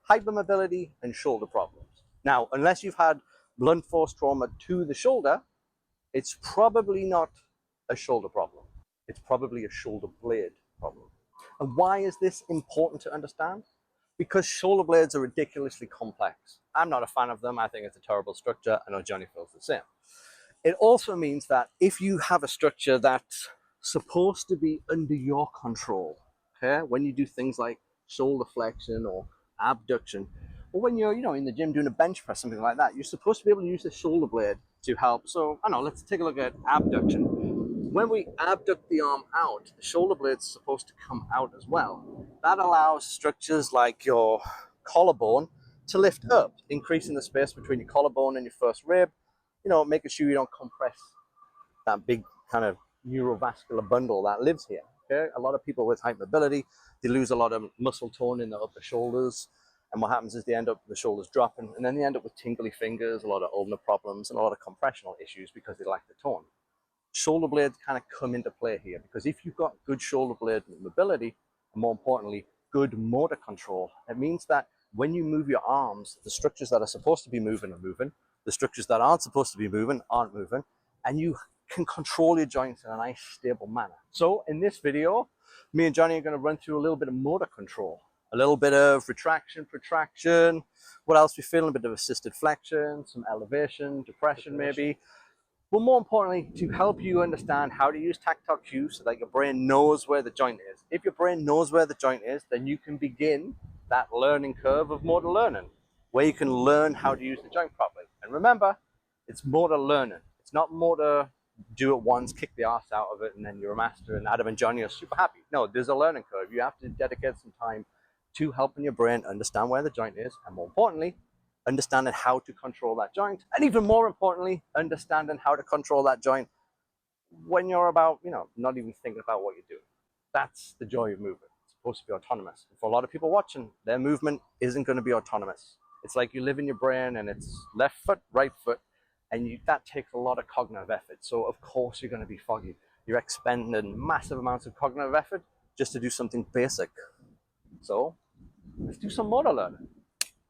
hypermobility and shoulder problems. Now, unless you've had blunt force trauma to the shoulder, it's probably not a shoulder problem. It's probably a shoulder blade problem. And why is this important to understand? Because shoulder blades are ridiculously complex. I'm not a fan of them. I think it's a terrible structure. I know Johnny feels the same. It also means that if you have a structure that's supposed to be under your control, okay, when you do things like shoulder flexion or abduction, or when you're, in the gym doing a bench press, something like that, you're supposed to be able to use the shoulder blade to help. So, I don't know, let's take a look at abduction. When we abduct the arm out, the shoulder blade's supposed to come out as well. That allows structures like your collarbone to lift up, increasing the space between your collarbone and your first rib, making sure you don't compress that big kind of neurovascular bundle that lives here. Okay, a lot of people with hypermobility, they lose a lot of muscle tone in the upper shoulders, and what happens is they end up with the shoulders dropping, and then they end up with tingly fingers, a lot of ulnar problems, and a lot of compressional issues because they lack the tone. Shoulder blades kind of come into play here, because if you've got good shoulder blade mobility, and more importantly, good motor control, it means that when you move your arms, the structures that are supposed to be moving are moving, the structures that aren't supposed to be moving aren't moving, and you can control your joints in a nice, stable manner. So in this video, me and Johnny are going to run through a little bit of motor control, a little bit of retraction, protraction, what else we feel, a bit of assisted flexion, some elevation, depression maybe. But more importantly, to help you understand how to use tactile cues so that your brain knows where the joint is. If your brain knows where the joint is, then you can begin that learning curve of motor learning, where you can learn how to use the joint properly. And remember, it's motor learning. It's not motor do it once, kick the arse out of it, and then you're a master, and Adam and Johnny are super happy. No, there's a learning curve. You have to dedicate some time to helping your brain understand where the joint is, and more importantly, understanding how to control that joint, and even more importantly, understanding how to control that joint when you're about, not even thinking about what you're doing. That's the joy of movement. It's supposed to be autonomous. For a lot of people watching, their movement isn't going to be autonomous. It's like you live in your brain and it's left foot, right foot, and that takes a lot of cognitive effort. So of course you're going to be foggy. You're expending massive amounts of cognitive effort just to do something basic. So let's do some motor learning.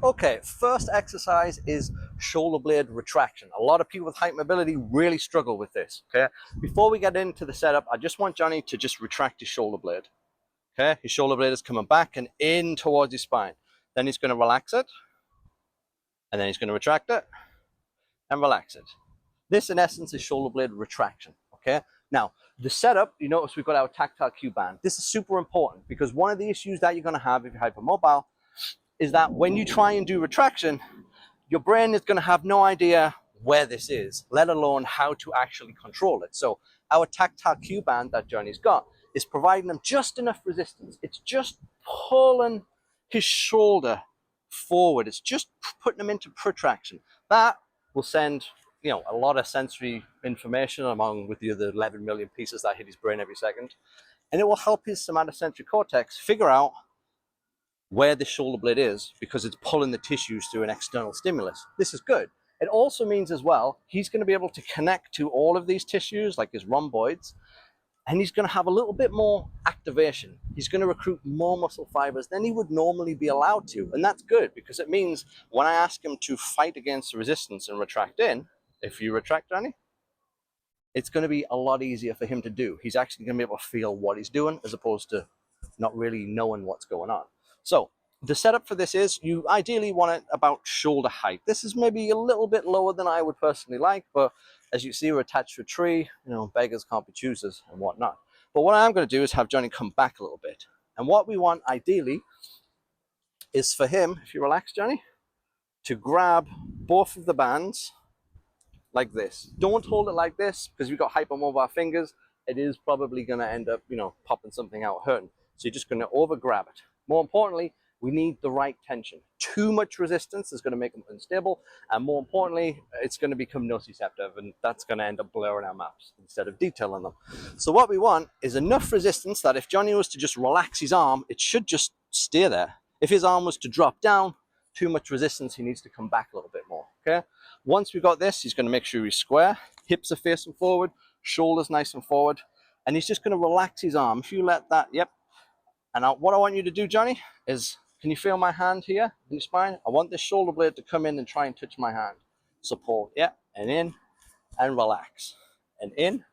Okay, first exercise is shoulder blade retraction. A lot of people with hypermobility really struggle with this, okay? Before we get into the setup, I just want Johnny to just retract his shoulder blade, okay? His shoulder blade is coming back and in towards his spine. Then he's going to relax it, and then he's going to retract it, and relax it. This, in essence, is shoulder blade retraction, okay? Now, the setup, you notice we've got our tactile cue band. This is super important because one of the issues that you're going to have if you're hypermobile is that when you try and do retraction, your brain is going to have no idea where this is, let alone how to actually control it. So our tactile cue band that Johnny's got is providing him just enough resistance. It's just pulling his shoulder forward. It's just putting him into protraction. That will send, a lot of sensory information along with the other 11 million pieces that hit his brain every second. And it will help his somatosensory cortex figure out where the shoulder blade is because it's pulling the tissues through an external stimulus. This is good. It also means as well, he's going to be able to connect to all of these tissues like his rhomboids, and he's going to have a little bit more activation. He's going to recruit more muscle fibers than he would normally be allowed to. And that's good because it means when I ask him to fight against the resistance and retract in, if you retract, Johnny, it's going to be a lot easier for him to do. He's actually going to be able to feel what he's doing as opposed to not really knowing what's going on. So the setup for this is you ideally want it about shoulder height. This is maybe a little bit lower than I would personally like, but as you see, we're attached to a tree, beggars can't be choosers and whatnot. But what I'm going to do is have Johnny come back a little bit. And what we want ideally is for him, if you relax, Johnny, to grab both of the bands like this. Don't hold it like this because we've got hypermobile fingers. It is probably going to end up, popping something out, hurting. So you're just going to over grab it. More importantly, we need the right tension. Too much resistance is going to make them unstable, and more importantly, it's going to become nociceptive, and that's going to end up blurring our maps instead of detailing them. So what we want is enough resistance that if Johnny was to just relax his arm, it should just stay there. If his arm was to drop down, too much resistance, he needs to come back a little bit more, okay? Once we've got this, he's going to make sure he's square, hips are facing forward, shoulders nice and forward, and he's just going to relax his arm. If you let that, yep. And now what I want you to do, Johnny, is Can you feel my hand here in your spine? I want this shoulder blade to come in and try and touch my hand. Support, yeah, and in, and relax. And in,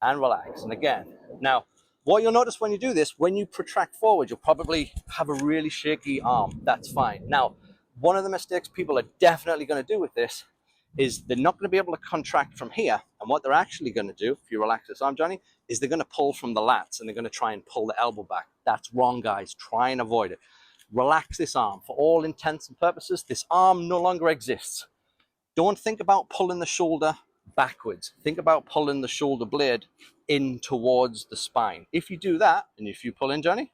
and relax. And again. Now, what you'll notice when you do this, when you protract forward, you'll probably have a really shaky arm. That's fine. Now, one of the mistakes people are definitely going to do with this is they're not going to be able to contract from here. And what they're actually going to do, if you relax this arm, Johnny, is they're going to pull from the lats and they're going to try and pull the elbow back. That's wrong, guys. Try and avoid it. Relax this arm. For all intents and purposes, this arm no longer exists. Don't think about pulling the shoulder backwards. Think about pulling the shoulder blade in towards the spine. If you do that, and if you pull in, Johnny,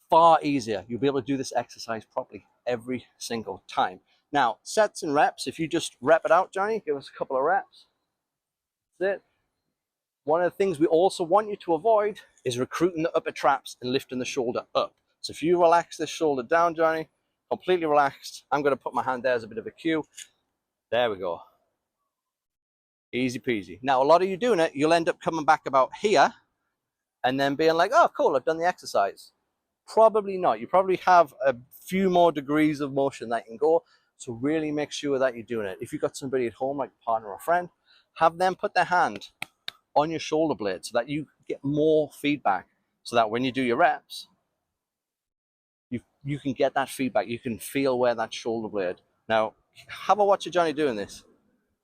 far easier. You'll be able to do this exercise properly every single time. Now, sets and reps, if you just rep it out, Johnny, give us a couple of reps. That's it. One of the things we also want you to avoid is recruiting the upper traps and lifting the shoulder up. So if you relax this shoulder down, Johnny, completely relaxed, I'm going to put my hand there as a bit of a cue. There we go. Easy peasy. Now, a lot of you doing it, you'll end up coming back about here and then being like, oh, cool, I've done the exercise. Probably not. You probably have a few more degrees of motion that you can go. So really make sure that you're doing it. If you've got somebody at home, like a partner or a friend, have them put their hand on your shoulder blade so that you get more feedback, so that when you do your reps, you can get that feedback. You can feel where that shoulder blade. Now, have a watch of Johnny doing this.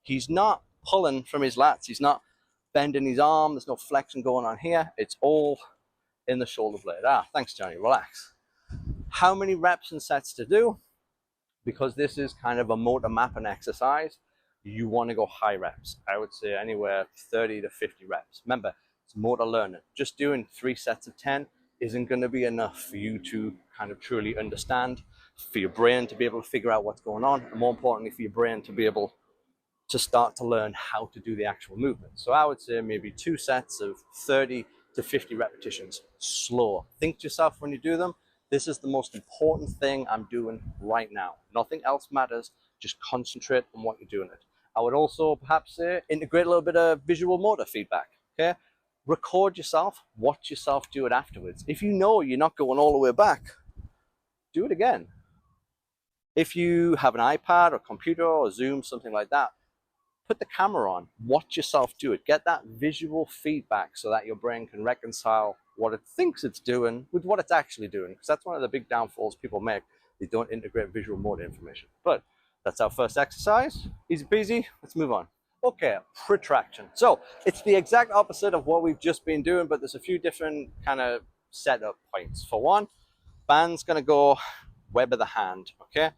He's not pulling from his lats. He's not bending his arm. There's no flexion going on here. It's all in the shoulder blade. Ah, thanks, Johnny. Relax. How many reps and sets to do? Because this is kind of a motor mapping exercise, you want to go high reps. I would say anywhere 30 to 50 reps. Remember, it's motor learning. Just doing 3 sets of 10 isn't going to be enough for you to kind of truly understand, for your brain to be able to figure out what's going on, and more importantly, for your brain to be able to start to learn how to do the actual movement. So I would say maybe 2 sets of 30 to 50 repetitions, slow. Think to yourself when you do them, this is the most important thing I'm doing right now. Nothing else matters. Just concentrate on what you're doing it. I would also perhaps say integrate a little bit of visual motor feedback. Okay, record yourself, watch yourself do it afterwards. If you know you're not going all the way back, do it again. If you have an iPad or computer or Zoom, something like that, put the camera on, watch yourself do it. Get that visual feedback so that your brain can reconcile what it thinks it's doing with what it's actually doing. Because that's one of the big downfalls people make. They don't integrate visual motor information. But that's our first exercise. Easy peasy. Let's move on. Okay, protraction. So it's the exact opposite of what we've just been doing, but there's a few different kind of setup points. For one, band's going to go web of the hand, okay?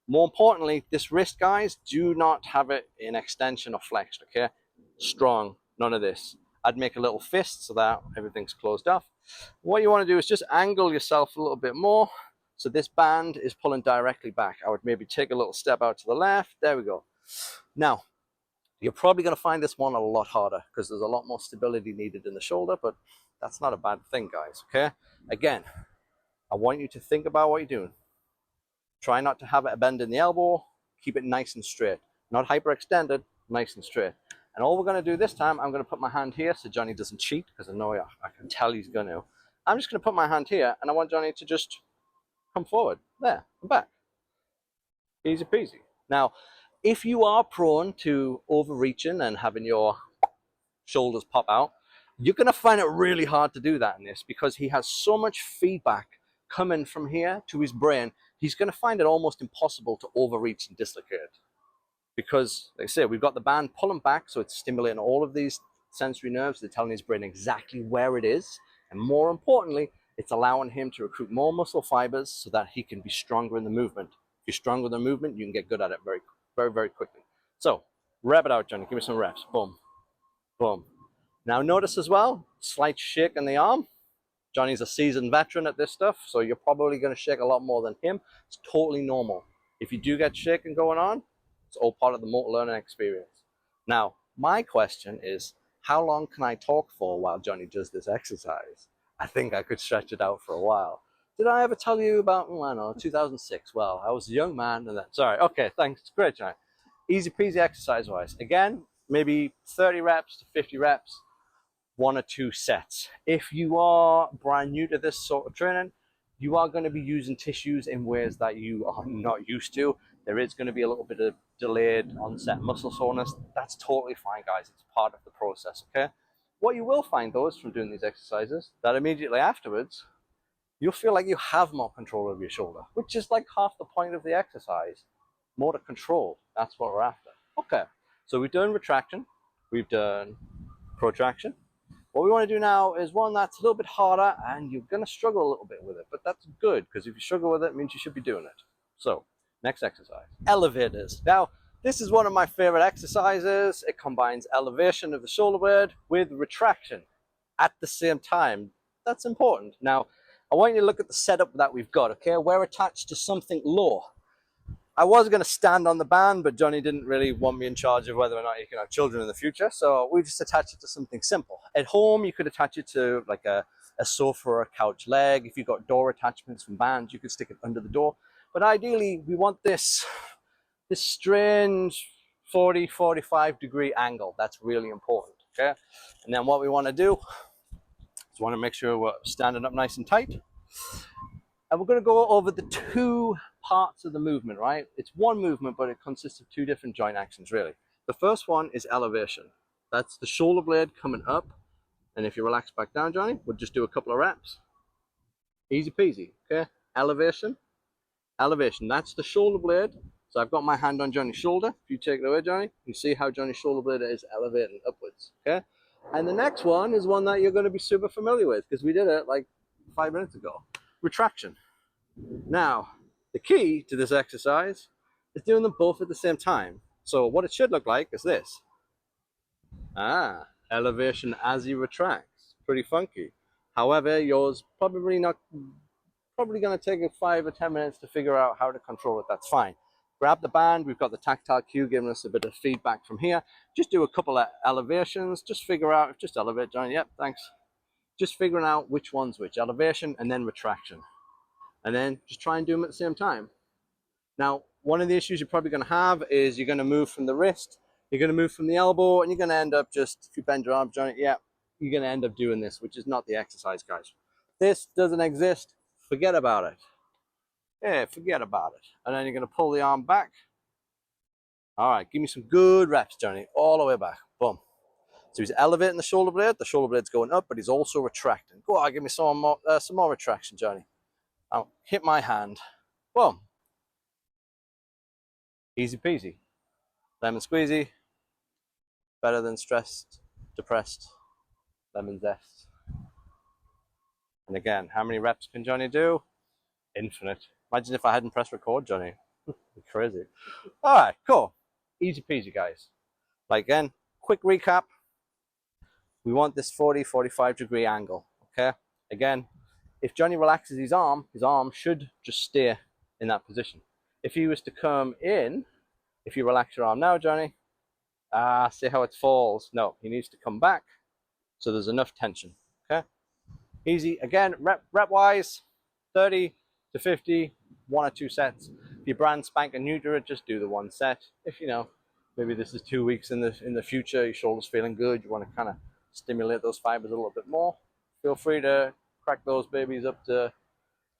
More importantly, this wrist, guys, do not have it in extension or flexed, okay? Strong, none of this. I'd make a little fist so that everything's closed off. What you want to do is just angle yourself a little bit more so this band is pulling directly back. I would maybe take a little step out to the left. There we go. Now, you're probably going to find this one a lot harder because there's a lot more stability needed in the shoulder, but that's not a bad thing, guys, okay? Again, I want you to think about what you're doing. Try not to have it a bend in the elbow. Keep it nice and straight. Not hyperextended, nice and straight. And all we're going to do this time, I'm going to put my hand here so Johnny doesn't cheat, because I know I can tell he's going to. I'm just going to put my hand here, and I want Johnny to just come forward. There, and back. Easy peasy. Now, if you are prone to overreaching and having your shoulders pop out, you're going to find it really hard to do that in this, because he has so much feedback coming from here to his brain. He's going to find it almost impossible to overreach and dislocate, because, like I say, we've got the band pulling back, so it's stimulating all of these sensory nerves. They're telling his brain exactly where it is, and more importantly, it's allowing him to recruit more muscle fibers so that he can be stronger in the movement. If you're stronger in the movement, you can get good at it very, very, very quickly. So, rep it out, Johnny. Give me some reps. Boom, boom. Now notice as well, slight shake in the arm. Johnny's a seasoned veteran at this stuff, so you're probably going to shake a lot more than him. It's totally normal. If you do get shaking going on, it's all part of the motor learning experience. Now, my question is, how long can I talk for while Johnny does this exercise? I think I could stretch it out for a while. Did I ever tell you about, I don't know, 2006? Well, I was a young man and then, sorry, okay, thanks, great, Johnny. Easy peasy exercise-wise. Again, maybe 30 reps to 50 reps. 1 or 2 sets. If you are brand new to this sort of training, you are going to be using tissues in ways that you are not used to. There is going to be a little bit of delayed onset muscle soreness. That's totally fine, guys. It's part of the process, okay? What you will find, though, is from doing these exercises, that immediately afterwards, you'll feel like you have more control over your shoulder, which is like half the point of the exercise. Motor control, that's what we're after. Okay, so we've done retraction, we've done protraction. What we want to do now is one that's a little bit harder, and you're going to struggle a little bit with it, but that's good, because if you struggle with it, it means you should be doing it. So, next exercise, elevators. Now, this is one of my favorite exercises. It combines elevation of the shoulder blade with retraction at the same time. That's important. Now, I want you to look at the setup that we've got, okay? We're attached to something low. I was going to stand on the band, but Johnny didn't really want me in charge of whether or not you can have children in the future, so we just attached it to something simple. At home, you could attach it to like a sofa or a couch leg. If you've got door attachments from bands, you could stick it under the door. But ideally, we want this strange 40, 45 degree angle. That's really important, okay? And then what we want to do is we want to make sure we're standing up nice and tight. And we're going to go over the two parts of the movement, right? It's one movement, but it consists of two different joint actions, really. The first one is elevation. That's the shoulder blade coming up. And if you relax back down, Johnny, we'll just do a couple of reps. Easy peasy, okay? Elevation, elevation. That's the shoulder blade. So I've got my hand on Johnny's shoulder. If you take it away, Johnny, you see how Johnny's shoulder blade is elevating upwards, okay? And the next one is one that you're going to be super familiar with, because we did it like 5 minutes ago. Retraction. Now, the key to this exercise is doing them both at the same time. So what it should look like is this. Elevation as he retracts. Pretty funky. However, yours probably going to take you 5 or 10 minutes to figure out how to control it. That's fine. Grab the band. We've got the tactile cue giving us a bit of feedback from here. Just do a couple of elevations. Just figure out, just elevate, John. Yep, thanks. Just figuring out which one's which. Elevation and then retraction. And then just try and do them at the same time. Now, one of the issues you're probably going to have is you're going to move from the wrist, you're going to move from the elbow, and you're going to end up just, if you bend your arm, Johnny, yeah, you're going to end up doing this, which is not the exercise, guys. This doesn't exist. Forget about it. Yeah, forget about it. And then you're going to pull the arm back. All right, give me some good reps, Johnny, all the way back. Boom. So he's elevating the shoulder blade. The shoulder blade's going up, but he's also retracting. Go on, give me some more retraction, Johnny. I'll hit my hand. Boom. Easy peasy. Lemon squeezy. Better than stressed, depressed, lemon zest. And again, how many reps can Johnny do? Infinite. Imagine if I hadn't pressed record, Johnny. Crazy. All right, cool. Easy peasy, guys. Like again, quick recap. We want this 40, 45 degree angle, okay? Again, if Johnny relaxes his arm should just stay in that position. If he was to come in, if you relax your arm now, Johnny, see how it falls? No, he needs to come back so there's enough tension, okay? Easy. Again, rep-wise, 30 to 50, 1 or 2 sets. If you brand spanking new to it, just do the 1 set. If, you know, maybe this is 2 weeks in the future, your shoulder's feeling good, you want to kind of stimulate those fibers a little bit more, feel free to crack those babies up to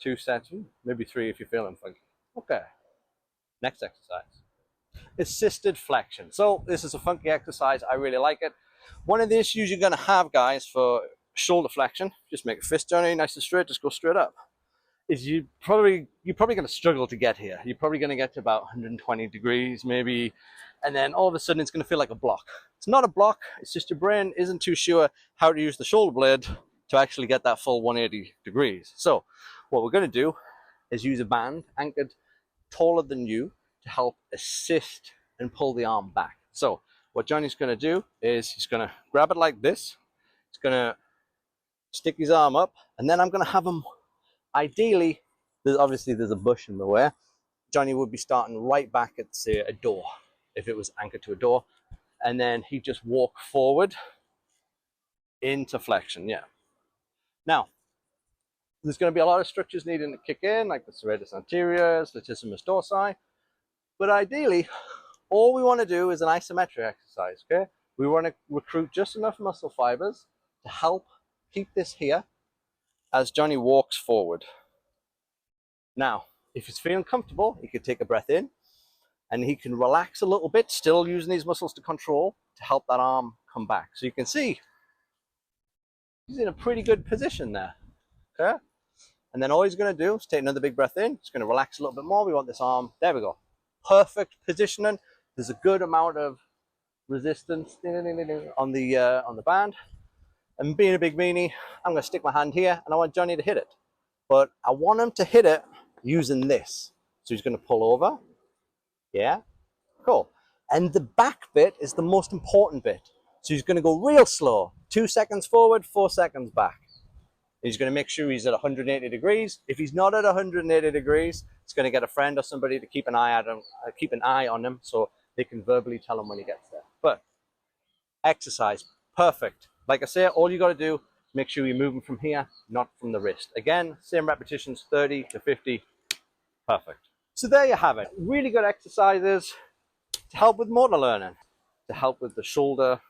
2 sets, maybe 3 if you're feeling funky. Okay, next exercise. Assisted flexion. So this is a funky exercise. I really like it. One of the issues you're going to have, guys, for shoulder flexion, just make a fist, Johnny, nice and straight, just go straight up, is you're probably going to struggle to get here. You're probably going to get to about 120 degrees maybe, and then all of a sudden it's going to feel like a block. It's not a block, it's just your brain isn't too sure how to use the shoulder blade to actually get that full 180 degrees. So what we're going to do is use a band anchored taller than you to help assist and pull the arm back. So what Johnny's going to do is he's going to grab it like this. He's going to stick his arm up, and then I'm going to have him, ideally, obviously there's a bush in the way. Johnny would be starting right back at, say, a door, if it was anchored to a door, and then he'd just walk forward into flexion, yeah. Now, there's going to be a lot of structures needing to kick in, like the serratus anterior, latissimus dorsi, but ideally, all we want to do is an isometric exercise, okay? We want to recruit just enough muscle fibers to help keep this here as Johnny walks forward. Now, if he's feeling comfortable, he could take a breath in and he can relax a little bit, still using these muscles to control to help that arm come back. So you can see he's in a pretty good position there. Okay? And then all he's going to do is take another big breath in. He's going to relax a little bit more. We want this arm. There we go. Perfect positioning. There's a good amount of resistance on the band. And being a big meanie, I'm going to stick my hand here and I want Johnny to hit it. But I want him to hit it using this. So he's going to pull over. Yeah, cool. And the back bit is the most important bit. So he's going to go real slow. 2 seconds forward, 4 seconds back. He's going to make sure he's at 180 degrees. If he's not at 180 degrees, he's going to get a friend or somebody to keep an eye on him so they can verbally tell him when he gets there. But exercise, perfect. Like I say, all you got to do is make sure you're moving from here, not from the wrist. Again, same repetitions, 30 to 50, perfect. So there you have it. Really good exercises to help with motor learning, to help with the shoulder,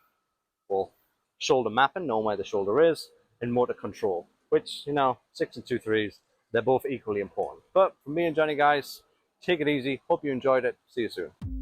well, shoulder mapping, knowing where the shoulder is, and motor control, which, 6 and 2 3s, they're both equally important. But for me and Johnny, guys, take it easy. Hope you enjoyed it. See you soon.